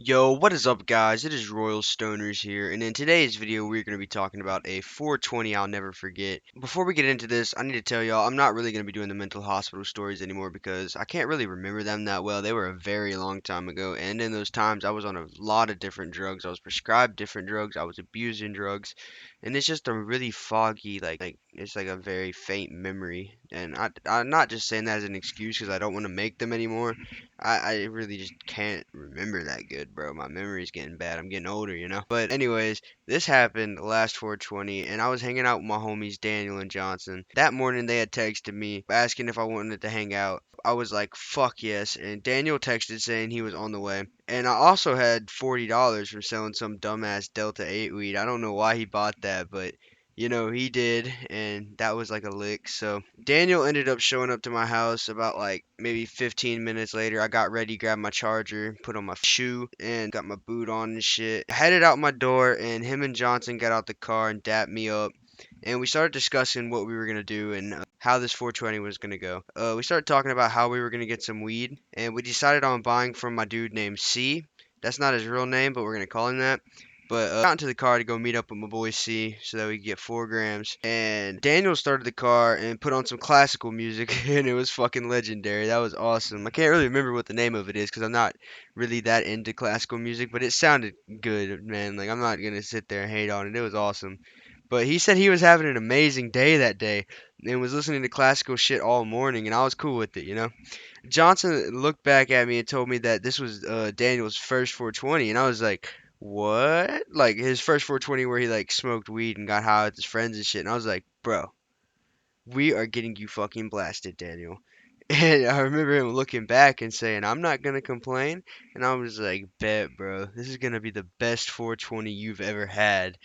Yo, what is up, guys? It is Royal Stoners here, and in today's video, we're going to be talking about a 420 I'll never forget. Before we get into this, I need to tell y'all I'm not really going to be doing the mental hospital stories anymore because I can't really remember them that well. They were a very long time ago, and in those times, I was on a lot of different drugs. I was prescribed different drugs, I was abusing drugs, and it's just a really foggy, it's like a very faint memory. And I'm not just saying that as an excuse because I don't want to make them anymore. I really just can't remember that good, bro. My memory's getting bad. I'm getting older, you know? But anyways, this happened last 420, and I was hanging out with my homies Daniel and Johnson. That morning they had texted me asking if I wanted to hang out. I was like, fuck yes. And Daniel texted saying he was on the way. And I also had $40 from selling some dumbass Delta 8 weed. I don't know why he bought that, but he did, and that was like a lick. So Daniel ended up showing up to my house about like maybe 15 minutes later. I got ready, grabbed my charger, put on my shoe, and got my boot on and shit. Headed out my door, and him and Johnson got out the car and dapped me up. And we started discussing what we were gonna do and how this 420 was gonna go. We started talking about how we were gonna get some weed, and we decided on buying from my dude named C. That's not his real name, but we're gonna call him that. But got into the car to go meet up with my boy C so that we could get 4 grams. And Daniel started the car and put on some classical music, and it was fucking legendary. That was awesome. I can't really remember what the name of it is because I'm not really that into classical music, but it sounded good, man. Like, I'm not gonna sit there and hate on it. It was awesome. But he said he was having an amazing day that day and was listening to classical shit all morning, and I was cool with it. Johnson looked back at me and told me that this was Daniel's first 420, and I was like, "What?" Like his first 420 where he like smoked weed and got high with his friends and shit. And I was like, "Bro, we are getting you fucking blasted, Daniel." And I remember him looking back and saying, "I'm not gonna complain." And I was like, "Bet, bro, this is gonna be the best 420 you've ever had."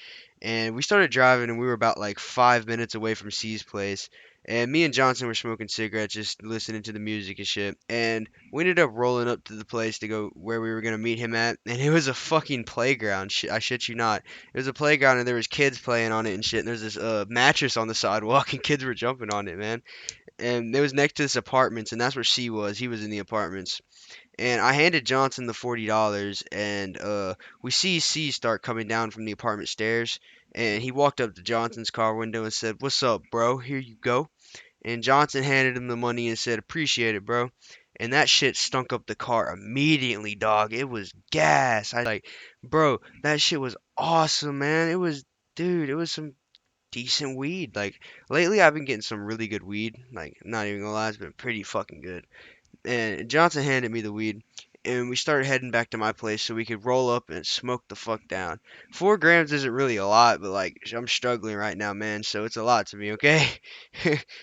And we started driving, and we were about like 5 minutes away from C's place. And me and Johnson were smoking cigarettes, just listening to the music and shit. And we ended up rolling up to the place to go where we were gonna meet him at. And it was a fucking playground. I shit you not. It was a playground, and there was kids playing on it and shit. And there's this mattress on the sidewalk, and kids were jumping on it, man, and it was next to this apartments, and that's where C was. He was in the apartments, and I handed Johnson the $40, and we see C start coming down from the apartment stairs, and he walked up to Johnson's car window and said, "What's up, bro? Here you go." And Johnson handed him the money and said, "Appreciate it, bro." And that shit stunk up the car immediately, dog. It was gas. I like, bro, that shit was awesome, man. Dude, it was some decent weed. Like lately, I've been getting some really good weed. Like, I'm not even gonna lie, it's been pretty fucking good. And Johnson handed me the weed, and we started heading back to my place so we could roll up and smoke the fuck down. 4 grams isn't really a lot, but like I'm struggling right now, man. So it's a lot to me, okay?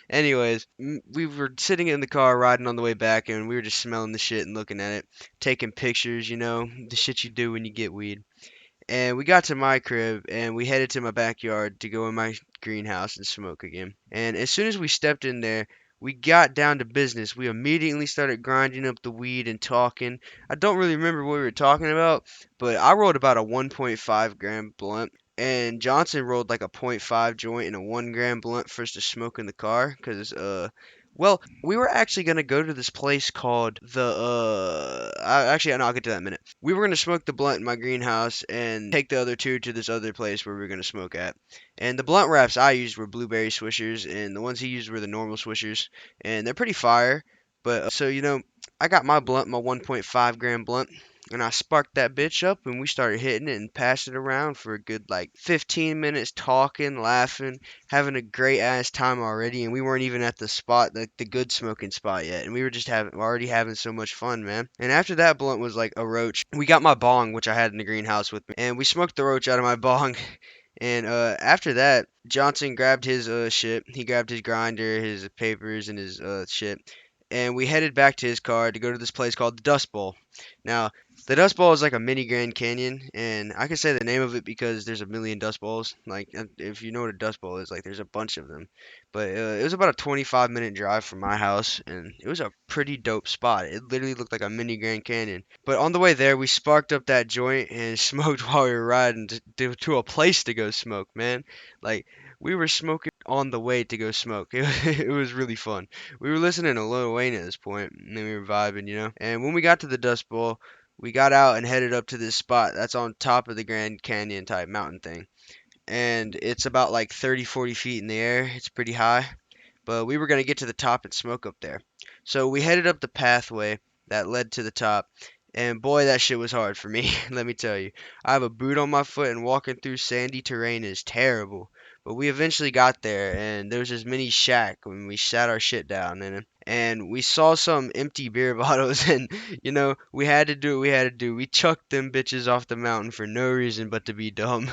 Anyways, we were sitting in the car riding on the way back, and we were just smelling the shit and looking at it, taking pictures. The shit you do when you get weed. And we got to my crib and we headed to my backyard to go in my greenhouse and smoke again. And as soon as we stepped in there, we got down to business. We immediately started grinding up the weed and talking. I don't really remember what we were talking about, but I rolled about a 1.5 gram blunt. And Johnson rolled like a point 0.5 joint and a 1 gram blunt for us to smoke in the car. Well, we were actually gonna go to this place called actually, no, I'll get to that in a minute. We were gonna smoke the blunt in my greenhouse and take the other two to this other place where we were gonna smoke at. And the blunt wraps I used were blueberry swishers, and the ones he used were the normal swishers, and they're pretty fire. But I got my blunt, my 1.5 gram blunt, and I sparked that bitch up, and we started hitting it and passing it around for a good like 15 minutes, talking, laughing, having a great ass time already, and we weren't even at the spot, the good smoking spot yet, and we were just already having so much fun, man. And after that blunt was like a roach, we got my bong, which I had in the greenhouse with me, and we smoked the roach out of my bong. And after that, Johnson grabbed his shit. He grabbed his grinder, his papers, and his shit. And we headed back to his car to go to this place called the Dust Bowl. Now, the Dust Bowl is like a mini Grand Canyon, and I can say the name of it because there's a million Dust Bowls. Like, if you know what a Dust Bowl is, like, there's a bunch of them. But it was about a 25-minute drive from my house, and it was a pretty dope spot. It literally looked like a mini Grand Canyon. But on the way there, we sparked up that joint and smoked while we were riding to a place to go smoke, man. Like, we were smoking on the way to go smoke. It was really fun. We were listening to Lil Wayne at this point, and then we were vibing. And when we got to the Dust Bowl, we got out and headed up to this spot that's on top of the Grand Canyon type mountain thing. And it's about like 30, 40 feet in the air. It's pretty high. But we were going to get to the top and smoke up there. So we headed up the pathway that led to the top. And boy, that shit was hard for me, let me tell you. I have a boot on my foot, and walking through sandy terrain is terrible. But we eventually got there, and there was this mini shack when we sat our shit down in it. And we saw some empty beer bottles, and we had to do what we had to do. We chucked them bitches off the mountain for no reason but to be dumb.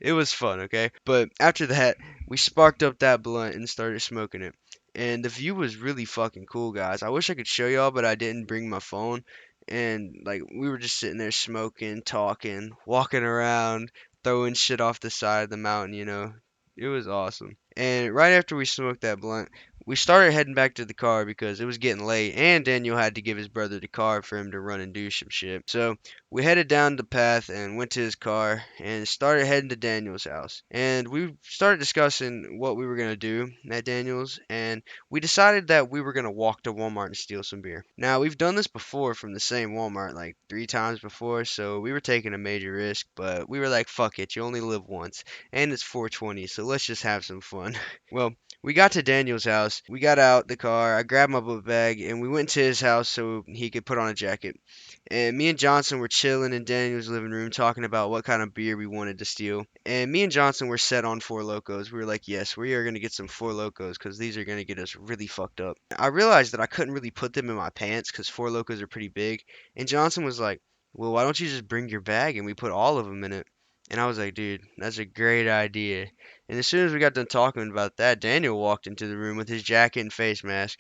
It was fun, okay? But after that, we sparked up that blunt and started smoking it. And the view was really fucking cool, guys. I wish I could show y'all, but I didn't bring my phone. And like we were just sitting there smoking, talking, walking around, throwing shit off the side of the mountain. It was awesome. And right after we smoked that blunt, we started heading back to the car because it was getting late, and Daniel had to give his brother the car for him to run and do some shit. So we headed down the path and went to his car and started heading to Daniel's house. And we started discussing what we were going to do at Daniel's, and we decided that we were going to walk to Walmart and steal some beer. Now, we've done this before from the same Walmart like 3 times before, so we were taking a major risk, but we were like, fuck it, you only live once, and it's 420, so let's just have some fun. Well, we got to Daniel's house. We got out the car. I grabbed my book bag and we went to his house so he could put on a jacket. And me and Johnson were chilling in Daniel's living room talking about what kind of beer we wanted to steal. And me and Johnson were set on Four Locos. We were like, yes, we are going to get some Four Locos because these are going to get us really fucked up. I realized that I couldn't really put them in my pants because Four Locos are pretty big. And Johnson was like, well, why don't you just bring your bag and we put all of them in it? And I was like, dude, that's a great idea. And as soon as we got done talking about that, Daniel walked into the room with his jacket and face mask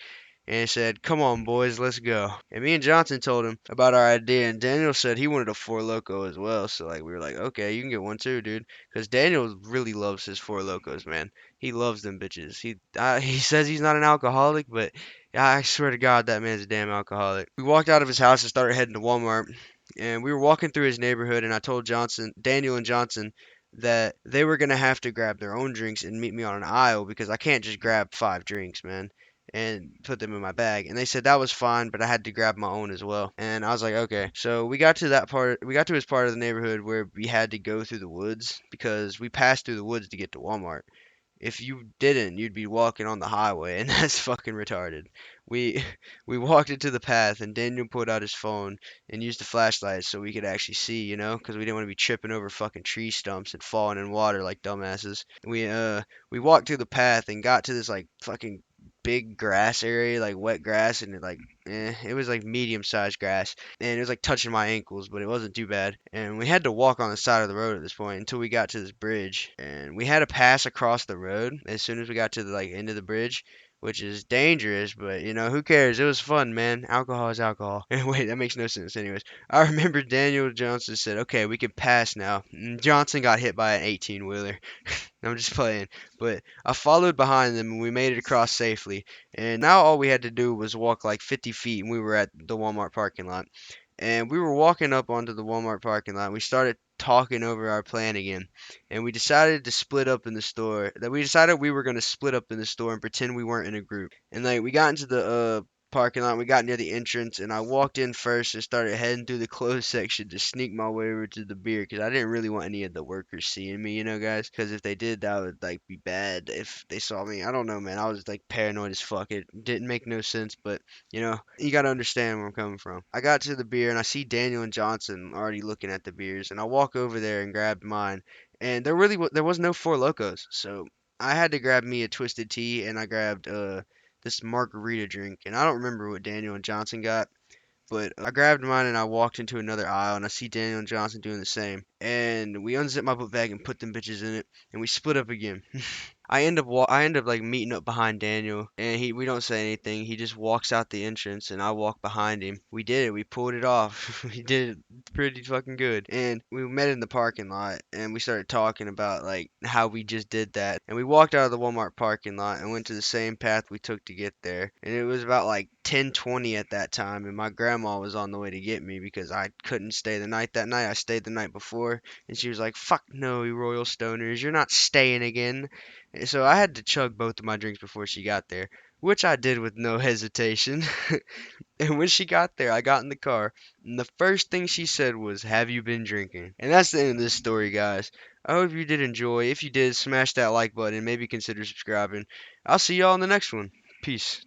and said, come on, boys, let's go. And me and Johnson told him about our idea, and Daniel said he wanted a Four Loco as well. So, like, we were like, okay, you can get one too, dude. Because Daniel really loves his Four Locos, man. He loves them bitches. He says he's not an alcoholic, but I swear to God, that man's a damn alcoholic. We walked out of his house and started heading to Walmart. And we were walking through his neighborhood, and I told Daniel and Johnson, that they were gonna have to grab their own drinks and meet me on an aisle because I can't just grab 5 drinks, man, and put them in my bag. And they said that was fine, but I had to grab my own as well. And I was like, okay. So we got to his part of the neighborhood where we had to go through the woods because we passed through the woods to get to Walmart. If you didn't, you'd be walking on the highway, and that's fucking retarded. We we walked into the path, and Daniel pulled out his phone and used the flashlight so we could actually see, because we didn't want to be tripping over fucking tree stumps and falling in water like dumbasses. We walked through the path and got to this like fucking big grass area, like wet grass, and it was like medium-sized grass, and it was like touching my ankles, but it wasn't too bad. And we had to walk on the side of the road at this point until we got to this bridge, and we had to pass across the road as soon as we got to the like end of the bridge, which is dangerous, but who cares? It was fun, man. Alcohol is alcohol. Wait, that makes no sense. Anyways, I remember Daniel Johnson said, "Okay, we can pass now." And Johnson got hit by an 18-wheeler. I'm just playing, but I followed behind them and we made it across safely. And now all we had to do was walk like 50 feet and we were at the Walmart parking lot. And we were walking up onto the Walmart parking lot. We started talking over our plan again. And we decided to split up in the store. That we decided we were going to split up in the store and pretend we weren't in a group. And like we got into the parking lot. We got near the entrance, and I walked in first and started heading through the clothes section to sneak my way over to the beer because I didn't really want any of the workers seeing me, guys. Because if they did, that would like be bad if they saw me. I don't know, man. I was like paranoid as fuck. It didn't make no sense, but you gotta understand where I'm coming from. I got to the beer and I see Daniel and Johnson already looking at the beers, and I walk over there and grab mine, and there was no Four Locos, so I had to grab me a twisted tea, and I grabbed this margarita drink, and I don't remember what Daniel and Johnson got, but I grabbed mine and I walked into another aisle, and I see Daniel and Johnson doing the same, and we unzipped my book bag and put them bitches in it, and we split up again. I end up like meeting up behind Daniel, and we don't say anything. He just walks out the entrance, and I walk behind him. We did it. We pulled it off. We did it pretty fucking good. And we met in the parking lot, and we started talking about like how we just did that. And we walked out of the Walmart parking lot and went to the same path we took to get there. And it was about like 10:20 at that time, and my grandma was on the way to get me because I couldn't stay the night that night. I stayed the night before, and she was like, "Fuck no, you Royal Stoners, you're not staying again." So I had to chug both of my drinks before she got there. which I did with no hesitation. And when she got there, I got in the car, and the first thing she said was, "Have you been drinking?" And that's the end of this story, guys. I hope you did enjoy. If you did, smash that like button, maybe consider subscribing. I'll see y'all in the next one. Peace.